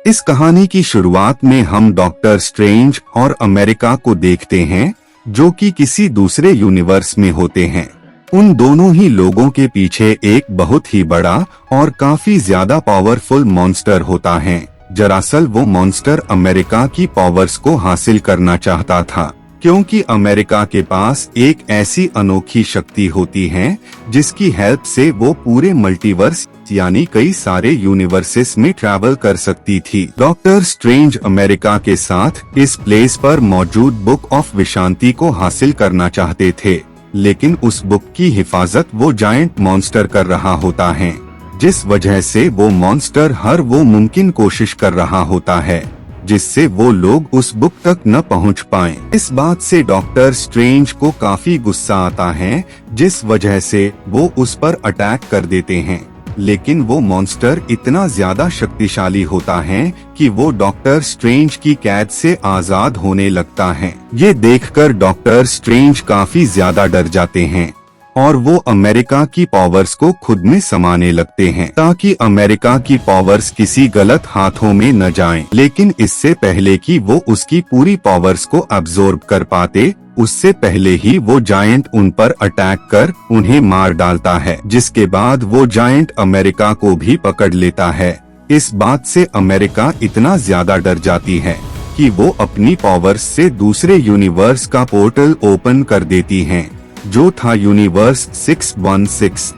इस कहानी की शुरुआत में हम डॉक्टर स्ट्रेंज और अमेरिका को देखते हैं, जो कि किसी दूसरे यूनिवर्स में होते हैं। उन दोनों ही लोगों के पीछे एक बहुत ही बड़ा और काफी ज्यादा पावरफुल मॉन्स्टर होता है। दरअसल वो मॉन्स्टर अमेरिका की पावर्स को हासिल करना चाहता था, क्योंकि अमेरिका के पास एक ऐसी अनोखी शक्ति होती है जिसकी हेल्प से वो पूरे मल्टीवर्स यानी कई सारे यूनिवर्सेस में ट्रैवल कर सकती थी। डॉक्टर स्ट्रेंज अमेरिका के साथ इस प्लेस पर मौजूद बुक ऑफ विशांति को हासिल करना चाहते थे, लेकिन उस बुक की हिफाजत वो जायंट मॉन्स्टर कर रहा होता है, जिस वजह से वो मॉन्स्टर हर वो मुमकिन कोशिश कर रहा होता है जिससे वो लोग उस बुक तक न पहुंच पाएं। इस बात से डॉक्टर स्ट्रेंज को काफी गुस्सा आता है, जिस वजह से वो उस पर अटैक कर देते हैं। लेकिन वो मॉन्स्टर इतना ज्यादा शक्तिशाली होता है कि वो डॉक्टर स्ट्रेंज की कैद से आजाद होने लगता है। ये देखकर डॉक्टर स्ट्रेंज काफी ज्यादा डर जाते हैं और वो अमेरिका की पावर्स को खुद में समाने लगते हैं, ताकि अमेरिका की पावर्स किसी गलत हाथों में न जाएं। लेकिन इससे पहले कि वो उसकी पूरी पावर्स को अब्सॉर्ब कर पाते, उससे पहले ही वो जायंट उन पर अटैक कर उन्हें मार डालता है, जिसके बाद वो जायंट अमेरिका को भी पकड़ लेता है। इस बात से अमेरिका इतना ज्यादा डर जाती है कि वो अपनी पावर्स से दूसरे यूनिवर्स का पोर्टल ओपन कर देती है, जो था यूनिवर्स 616।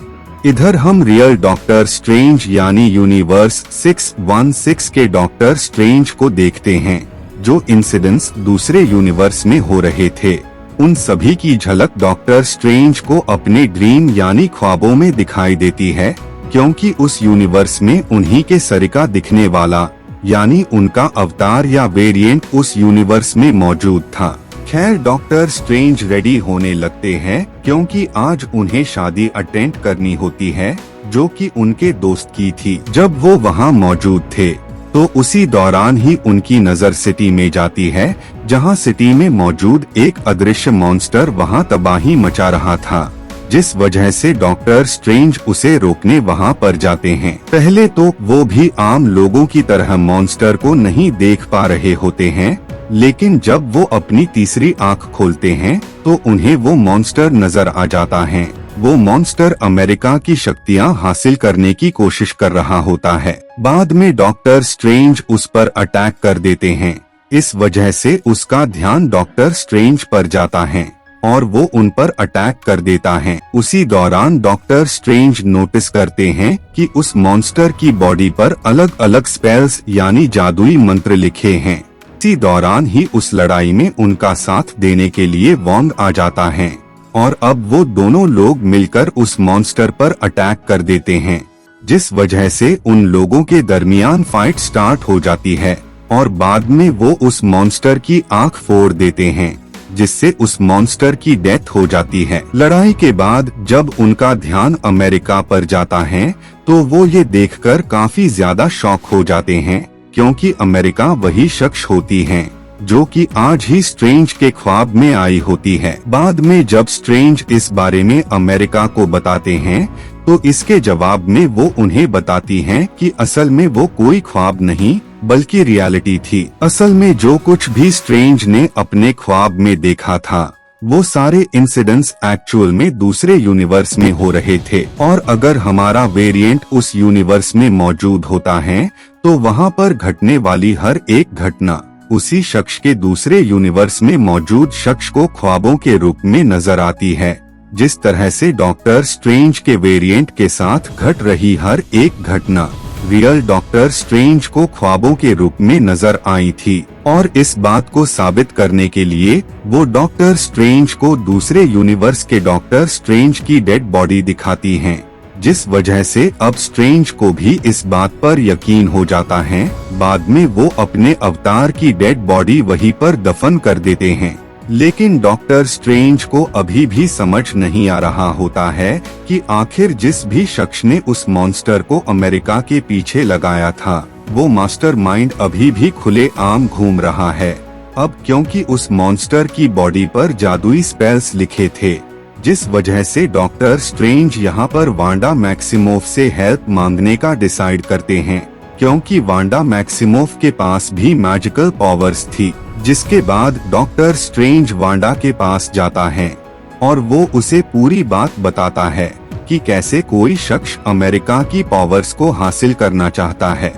इधर हम रियल डॉक्टर स्ट्रेंज यानी यूनिवर्स 616 के डॉक्टर स्ट्रेंज को देखते हैं, जो इंसिडेंट्स दूसरे यूनिवर्स में हो रहे थे उन सभी की झलक डॉक्टर स्ट्रेंज को अपने ड्रीम यानी ख्वाबों में दिखाई देती है, क्योंकि उस यूनिवर्स में उन्हीं के सरिका दिखने वाला यानी उनका अवतार या वेरिएंट उस यूनिवर्स में मौजूद था। खैर, डॉक्टर स्ट्रेंज रेडी होने लगते हैं, क्योंकि आज उन्हें शादी अटेंड करनी होती है, जो कि उनके दोस्त की थी। जब वो वहाँ मौजूद थे तो उसी दौरान ही उनकी नजर सिटी में जाती है, जहाँ सिटी में मौजूद एक अदृश्य मॉन्स्टर वहाँ तबाही मचा रहा था, जिस वजह से डॉक्टर स्ट्रेंज उसे रोकने वहाँ पर जाते हैं। पहले तो वो भी आम लोगों की तरह मॉन्स्टर को नहीं देख पा रहे होते हैं, लेकिन जब वो अपनी तीसरी आंख खोलते हैं तो उन्हें वो मॉन्स्टर नजर आ जाता है। वो मॉन्स्टर अमेरिका की शक्तियां हासिल करने की कोशिश कर रहा होता है। बाद में डॉक्टर स्ट्रेंज उस पर अटैक कर देते हैं, इस वजह से उसका ध्यान डॉक्टर स्ट्रेंज पर जाता है और वो उन पर अटैक कर देता है। उसी दौरान डॉक्टर स्ट्रेंज नोटिस करते हैं कि उस मॉन्स्टर की बॉडी पर अलग अलग स्पेल्स यानी जादुई मंत्र लिखे हैं। इसी दौरान ही उस लड़ाई में उनका साथ देने के लिए वोंग आ जाता है और अब वो दोनों लोग मिलकर उस मॉन्स्टर पर अटैक कर देते हैं, जिस वजह से उन लोगों के दरमियान फाइट स्टार्ट हो जाती है और बाद में वो उस मॉन्स्टर की आंख फोड़ देते हैं, जिससे उस मॉन्स्टर की डेथ हो जाती है। लड़ाई के बाद जब उनका ध्यान अमेरिका पर जाता है तो वो ये देखकर काफी ज्यादा शॉक हो जाते हैं, क्योंकि अमेरिका वही शख्स होती है जो कि आज ही स्ट्रेंज के ख्वाब में आई होती है। बाद में जब स्ट्रेंज इस बारे में अमेरिका को बताते हैं तो इसके जवाब में वो उन्हें बताती हैं कि असल में वो कोई ख्वाब नहीं बल्कि रियलिटी थी। असल में जो कुछ भी स्ट्रेंज ने अपने ख्वाब में देखा था वो सारे इंसिडेंट्स एक्चुअल में दूसरे यूनिवर्स में हो रहे थे, और अगर हमारा वेरिएंट उस यूनिवर्स में मौजूद होता है तो वहाँ पर घटने वाली हर एक घटना उसी शख्स के दूसरे यूनिवर्स में मौजूद शख्स को ख्वाबों के रूप में नजर आती है। जिस तरह से डॉक्टर स्ट्रेंज के वेरिएंट के साथ घट रही हर एक घटना रियल डॉक्टर स्ट्रेंज को ख्वाबों के रूप में नजर आई थी, और इस बात को साबित करने के लिए वो डॉक्टर स्ट्रेंज को दूसरे यूनिवर्स के डॉक्टर स्ट्रेंज की डेड बॉडी दिखाती हैं, जिस वजह से अब स्ट्रेंज को भी इस बात पर यकीन हो जाता है। बाद में वो अपने अवतार की डेड बॉडी वहीं पर दफन कर देते हैं, लेकिन डॉक्टर स्ट्रेंज को अभी भी समझ नहीं आ रहा होता है कि आखिर जिस भी शख्स ने उस मॉन्स्टर को अमेरिका के पीछे लगाया था वो मास्टरमाइंड अभी भी खुले आम घूम रहा है। अब क्योंकि उस मॉन्स्टर की बॉडी पर जादुई स्पेल्स लिखे थे, जिस वजह से डॉक्टर स्ट्रेंज यहाँ पर वांडा मैक्सिमोफ से हेल्प मांगने का डिसाइड करते हैं। क्योंकि वांडा मैक्सिमोफ के पास भी मैजिकल पावर्स थी। जिसके बाद डॉक्टर स्ट्रेंज वांडा के पास जाता है और वो उसे पूरी बात बताता है कि कैसे कोई शख्स अमेरिका की पावर्स को हासिल करना चाहता है।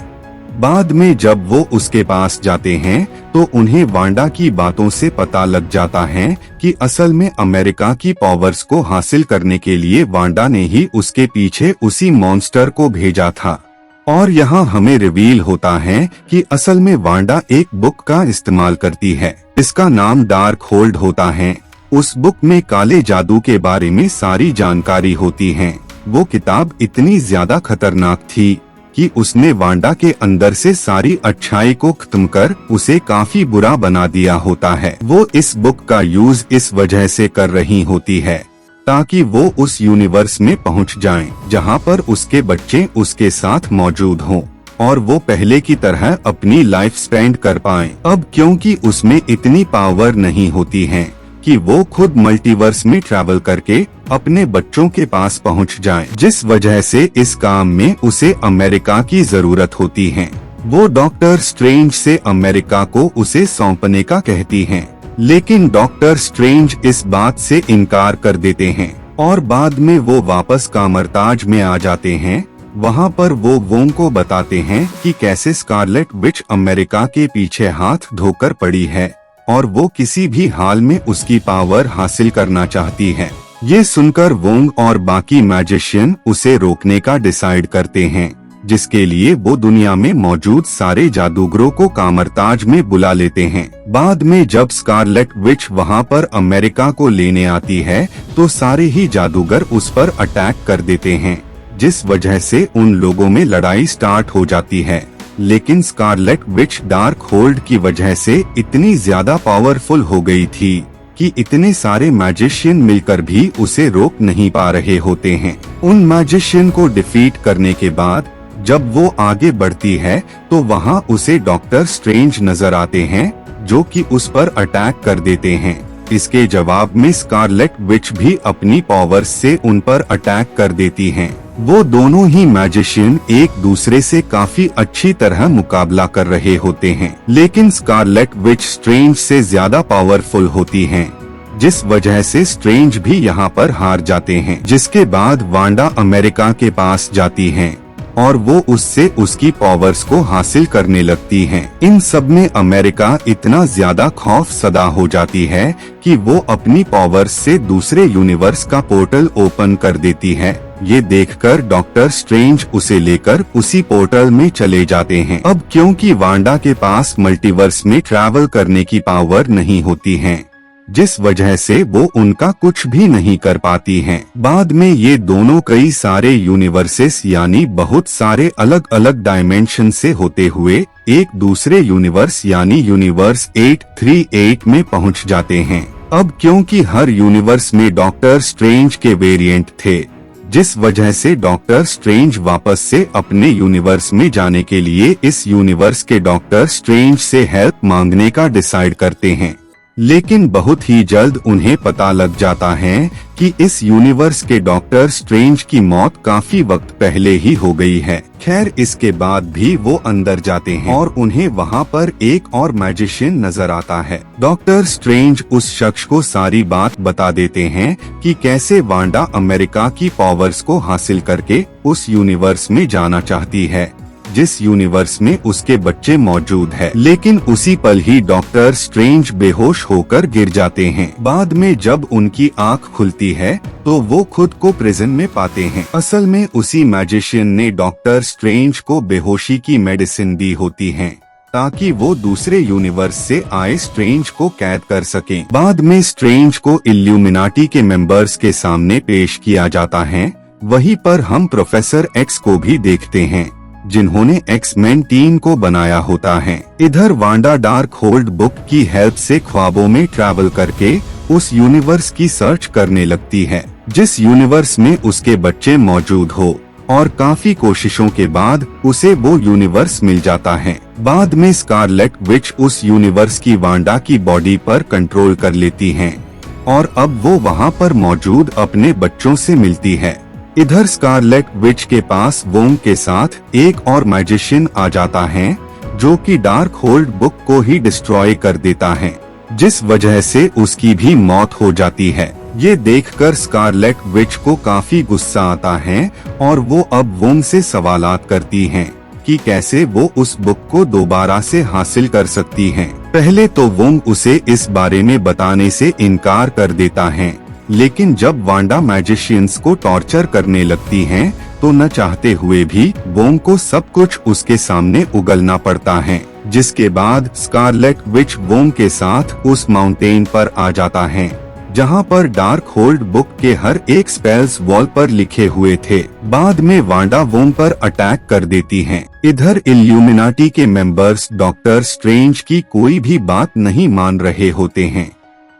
बाद में जब वो उसके पास जाते हैं तो उन्हें वांडा की बातों से पता लग जाता है कि असल में अमेरिका की पावर्स को हासिल करने के लिए वांडा ने ही उसके पीछे उसी मॉन्स्टर को भेजा था। और यहाँ हमें रिवील होता है कि असल में वांडा एक बुक का इस्तेमाल करती है, इसका नाम डार्क होल्ड होता है। उस बुक में काले जादू के बारे में सारी जानकारी होती है। वो किताब इतनी ज्यादा खतरनाक थी कि उसने वांडा के अंदर से सारी अच्छाई को खत्म कर उसे काफी बुरा बना दिया होता है। वो इस बुक का यूज इस वजह से कर रही होती है ताकि वो उस यूनिवर्स में पहुंच जाएं, जहां पर उसके बच्चे उसके साथ मौजूद हों और वो पहले की तरह अपनी लाइफ स्पेंड कर पाएं। अब क्योंकि उसमें इतनी पावर नहीं होती है कि वो खुद मल्टीवर्स में ट्रैवल करके अपने बच्चों के पास पहुंच जाए, जिस वजह से इस काम में उसे अमेरिका की जरूरत होती है। वो डॉक्टर स्ट्रेंज से अमेरिका को उसे सौंपने का कहती हैं, लेकिन डॉक्टर स्ट्रेंज इस बात से इनकार कर देते हैं और बाद में वो वापस कामरताज में आ जाते हैं। वहाँ पर वो वोंग को बताते हैं कि कैसे स्कारलेट विच अमेरिका के पीछे हाथ धोकर पड़ी है और वो किसी भी हाल में उसकी पावर हासिल करना चाहती है। ये सुनकर वोंग और बाकी मैजिशियन उसे रोकने का डिसाइड करते हैं, जिसके लिए वो दुनिया में मौजूद सारे जादूगरों को कामरताज में बुला लेते हैं। बाद में जब स्कारलेट विच वहाँ पर अमेरिका को लेने आती है तो सारे ही जादूगर उस पर अटैक कर देते हैं, जिस वजह से उन लोगों में लड़ाई स्टार्ट हो जाती है। लेकिन स्कारलेट विच डार्क होल्ड की वजह से इतनी ज्यादा पावरफुल हो गई थी कि इतने सारे मैजिशियन मिलकर भी उसे रोक नहीं पा रहे होते हैं। उन मैजिशियन को डिफीट करने के बाद जब वो आगे बढ़ती है तो वहाँ उसे डॉक्टर स्ट्रेंज नजर आते हैं, जो कि उस पर अटैक कर देते हैं। इसके जवाब में स्कारलेट विच भी अपनी पावर्स से उन पर अटैक कर देती हैं। वो दोनों ही मैजिशियन एक दूसरे से काफी अच्छी तरह मुकाबला कर रहे होते हैं, लेकिन स्कारलेट विच स्ट्रेंज से ज्यादा पावरफुल होती हैं, जिस वजह से स्ट्रेंज भी यहाँ पर हार जाते हैं। जिसके बाद वांडा अमेरिका के पास जाती हैं और वो उससे उसकी पावर्स को हासिल करने लगती हैं। इन सब में अमेरिका इतना ज्यादा खौफ सदा हो जाती है कि वो अपनी पावर्स से दूसरे यूनिवर्स का पोर्टल ओपन कर देती है। ये देखकर डॉक्टर स्ट्रेंज उसे लेकर उसी पोर्टल में चले जाते हैं। अब क्योंकि वांडा के पास मल्टीवर्स में ट्रैवल करने की पावर नहीं होती है, जिस वजह से वो उनका कुछ भी नहीं कर पाती हैं। बाद में ये दोनों कई सारे यूनिवर्सेस यानी बहुत सारे अलग अलग डायमेंशन से होते हुए एक दूसरे यूनिवर्स यानी यूनिवर्स 838 में पहुंच जाते हैं। अब क्योंकि हर यूनिवर्स में डॉक्टर स्ट्रेंज के वेरिएंट थे, जिस वजह से डॉक्टर स्ट्रेंज वापस से अपने यूनिवर्स में जाने के लिए इस यूनिवर्स के डॉक्टर स्ट्रेंज से हेल्प मांगने का डिसाइड करते हैं। लेकिन बहुत ही जल्द उन्हें पता लग जाता है कि इस यूनिवर्स के डॉक्टर स्ट्रेंज की मौत काफी वक्त पहले ही हो गई है। खैर, इसके बाद भी वो अंदर जाते हैं और उन्हें वहाँ पर एक और मैजिशियन नजर आता है। डॉक्टर स्ट्रेंज उस शख्स को सारी बात बता देते हैं कि कैसे वांडा अमेरिका की पावर्स को हासिल करके उस यूनिवर्स में जाना चाहती है, जिस यूनिवर्स में उसके बच्चे मौजूद है। लेकिन उसी पल ही डॉक्टर स्ट्रेंज बेहोश होकर गिर जाते हैं। बाद में जब उनकी आंख खुलती है तो वो खुद को प्रिजन में पाते हैं। असल में उसी मैजिशियन ने डॉक्टर स्ट्रेंज को बेहोशी की मेडिसिन दी होती है ताकि वो दूसरे यूनिवर्स से आए स्ट्रेंज को कैद कर सकें। बाद में स्ट्रेंज को इल्यूमिनाटी के मेंबर्स के सामने पेश किया जाता है। वहीं पर हम प्रोफेसर एक्स को भी देखते हैं, जिन्होंने एक्स-मेन टीम को बनाया होता है। इधर वांडा डार्क होल्ड बुक की हेल्प से ख्वाबों में ट्रैवल करके उस यूनिवर्स की सर्च करने लगती है, जिस यूनिवर्स में उसके बच्चे मौजूद हो, और काफी कोशिशों के बाद उसे वो यूनिवर्स मिल जाता है। बाद में स्कारलेट विच उस यूनिवर्स की वांडा की बॉडी पर कंट्रोल कर लेती हैं और अब वो वहाँ पर मौजूद अपने बच्चों से मिलती है। इधर स्कारलेट विच के पास वोंग के साथ एक और मैजिशियन आ जाता है जो कि डार्क होल्ड बुक को ही डिस्ट्रॉय कर देता है, जिस वजह से उसकी भी मौत हो जाती है। ये देखकर स्कारलेट विच को काफी गुस्सा आता है और वो अब वोंग से सवालात करती हैं कि कैसे वो उस बुक को दोबारा से हासिल कर सकती हैं। पहले तो वोंग उसे इस बारे में बताने से इनकार कर देता है, लेकिन जब वांडा मैजिशियंस को टॉर्चर करने लगती हैं, तो न चाहते हुए भी वोंग को सब कुछ उसके सामने उगलना पड़ता है, जिसके बाद स्कारलेट विच वोंग के साथ उस माउंटेन पर आ जाता है जहां पर डार्क होल्ड बुक के हर एक स्पेल्स वॉल पर लिखे हुए थे। बाद में वांडा वोंग पर अटैक कर देती हैं। इधर इल्यूमिनाटी के मेंबर्स डॉक्टर स्ट्रेंज की कोई भी बात नहीं मान रहे होते हैं,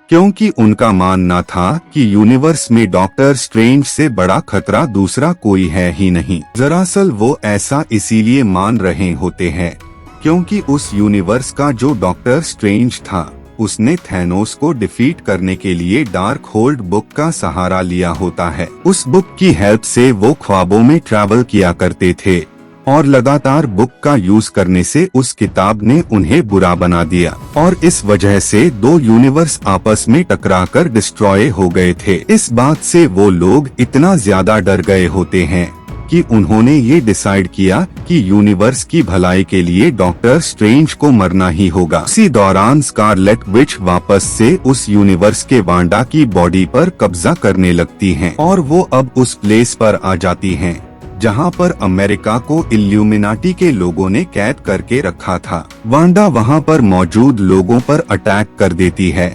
क्योंकि उनका मानना था कि यूनिवर्स में डॉक्टर स्ट्रेंज से बड़ा खतरा दूसरा कोई है ही नहीं। दरअसल वो ऐसा इसीलिए मान रहे होते हैं क्योंकि उस यूनिवर्स का जो डॉक्टर स्ट्रेंज था, उसने थैनोस को डिफीट करने के लिए डार्क होल्ड बुक का सहारा लिया होता है। उस बुक की हेल्प से वो ख्वाबों में ट्रैवल किया करते थे और लगातार बुक का यूज करने से उस किताब ने उन्हें बुरा बना दिया और इस वजह से दो यूनिवर्स आपस में टकराकर डिस्ट्रॉय हो गए थे। इस बात से वो लोग इतना ज्यादा डर गए होते हैं कि उन्होंने ये डिसाइड किया कि यूनिवर्स की भलाई के लिए डॉक्टर स्ट्रेंज को मरना ही होगा। इसी दौरान स्कारलेट विच वापस से उस यूनिवर्स के वांडा की बॉडी पर कब्जा करने लगती हैं और वो अब उस प्लेस पर आ जाती हैं जहां पर अमेरिका को इल्यूमिनाटी के लोगों ने कैद करके रखा था। वांडा वहां पर मौजूद लोगों पर अटैक कर देती है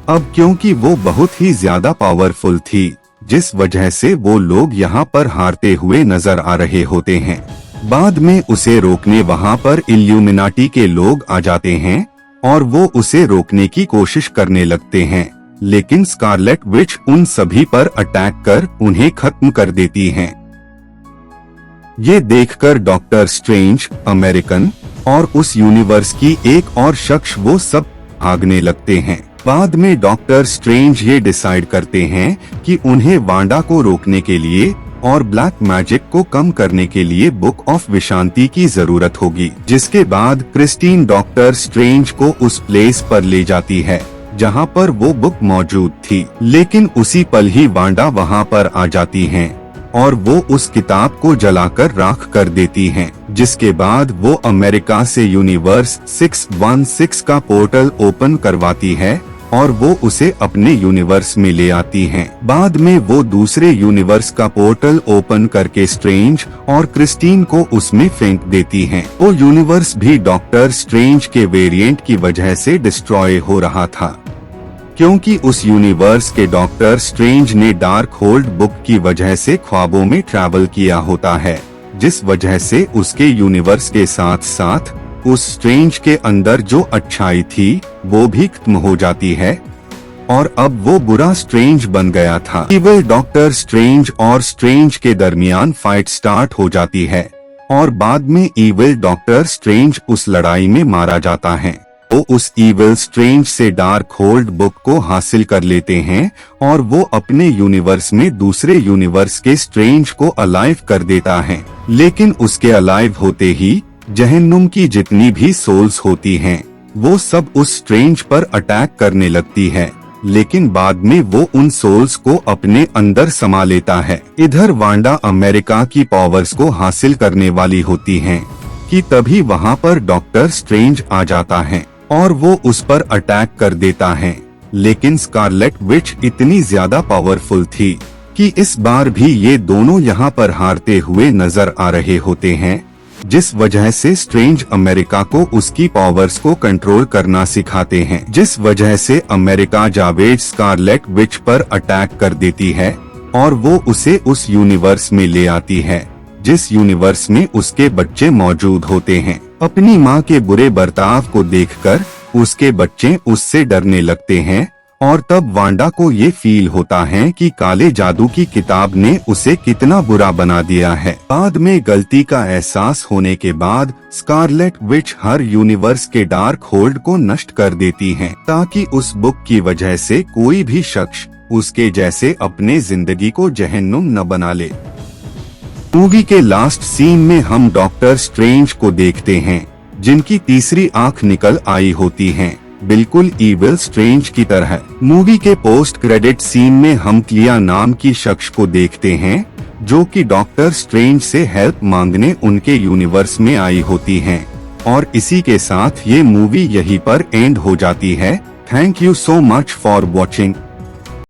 अब, क्योंकि वो बहुत ही ज्यादा पावरफुल थी, जिस वजह से वो लोग यहाँ पर हारते हुए नजर आ रहे होते हैं। बाद में उसे रोकने वहाँ पर इल्यूमिनाटी के लोग आ जाते हैं और वो उसे रोकने की कोशिश करने लगते हैं, लेकिन स्कारलेट विच उन सभी पर अटैक कर उन्हें खत्म कर देती हैं। ये देखकर डॉक्टर स्ट्रेंज, अमेरिकन और उस यूनिवर्स की एक और शख्स वो सब भागने लगते हैं। बाद में डॉक्टर स्ट्रेंज ये डिसाइड करते हैं कि उन्हें वांडा को रोकने के लिए और ब्लैक मैजिक को कम करने के लिए बुक ऑफ विशांति की जरूरत होगी, जिसके बाद क्रिस्टीन डॉक्टर स्ट्रेंज को उस प्लेस पर ले जाती है जहां पर वो बुक मौजूद थी, लेकिन उसी पल ही वांडा वहां पर आ जाती हैं और वो उस किताब को जलाकर राख कर देती हैं, जिसके बाद वो अमेरिका से यूनिवर्स 616 का पोर्टल ओपन करवाती है और वो उसे अपने यूनिवर्स में ले आती हैं। बाद में वो दूसरे यूनिवर्स का पोर्टल ओपन करके स्ट्रेंज और क्रिस्टीन को उसमें फेंक देती हैं। वो यूनिवर्स भी डॉक्टर स्ट्रेंज के वेरिएंट की वजह से डिस्ट्रॉय हो रहा था, क्योंकि उस यूनिवर्स के डॉक्टर स्ट्रेंज ने डार्क होल्ड बुक की वजह से ख्वाबों में ट्रैवल किया होता है, जिस वजह से उसके यूनिवर्स के साथ साथ उस स्ट्रेंज के अंदर जो अच्छाई थी वो भी खत्म हो जाती है और अब वो बुरा स्ट्रेंज बन गया था। इविल डॉक्टर स्ट्रेंज और स्ट्रेंज के दरमियान फाइट स्टार्ट हो जाती है और बाद में इविल डॉक्टर स्ट्रेंज उस लड़ाई में मारा जाता है। वो उस इविल स्ट्रेंज से डार्क होल्ड बुक को हासिल कर लेते हैं और वो अपने यूनिवर्स में दूसरे यूनिवर्स के स्ट्रेंज को अलाइव कर देता है, लेकिन उसके अलाइव होते ही जहन्नुम की जितनी भी सोल्स होती हैं वो सब उस स्ट्रेंज पर अटैक करने लगती है, लेकिन बाद में वो उन सोल्स को अपने अंदर समा लेता है। इधर वांडा अमेरिका की पावर्स को हासिल करने वाली होती हैं कि तभी वहाँ पर डॉक्टर स्ट्रेंज आ जाता है और वो उस पर अटैक कर देता है, लेकिन स्कारलेट विच इतनी ज्यादा पावरफुल थी कि इस बार भी ये दोनों यहाँ पर हारते हुए नजर आ रहे होते हैं, जिस वजह से स्ट्रेंज अमेरिका को उसकी पावर्स को कंट्रोल करना सिखाते हैं, जिस वजह से अमेरिका जावेद स्कारलेट विच पर अटैक कर देती है और वो उसे उस यूनिवर्स में ले आती है जिस यूनिवर्स में उसके बच्चे मौजूद होते हैं। अपनी माँ के बुरे बर्ताव को देखकर उसके बच्चे उससे डरने लगते हैं और तब वांडा को ये फील होता है कि काले जादू की किताब ने उसे कितना बुरा बना दिया है। बाद में गलती का एहसास होने के बाद स्कारलेट विच हर यूनिवर्स के डार्क होल्ड को नष्ट कर देती है ताकि उस बुक की वजह से कोई भी शख्स उसके जैसे अपने जिंदगी को जहन्नुम न बना ले। मूवी के लास्ट सीन में हम डॉक्टर स्ट्रेंज को देखते हैं जिनकी तीसरी आंख निकल आई होती है, बिल्कुल इविल स्ट्रेंज की तरह। मूवी के पोस्ट क्रेडिट सीन में हम क्लिया नाम की शख्स को देखते हैं जो कि डॉक्टर स्ट्रेंज से हेल्प मांगने उनके यूनिवर्स में आई होती हैं। और इसी के साथ ये मूवी यहीं पर एंड हो जाती है। Thank you so much for watching.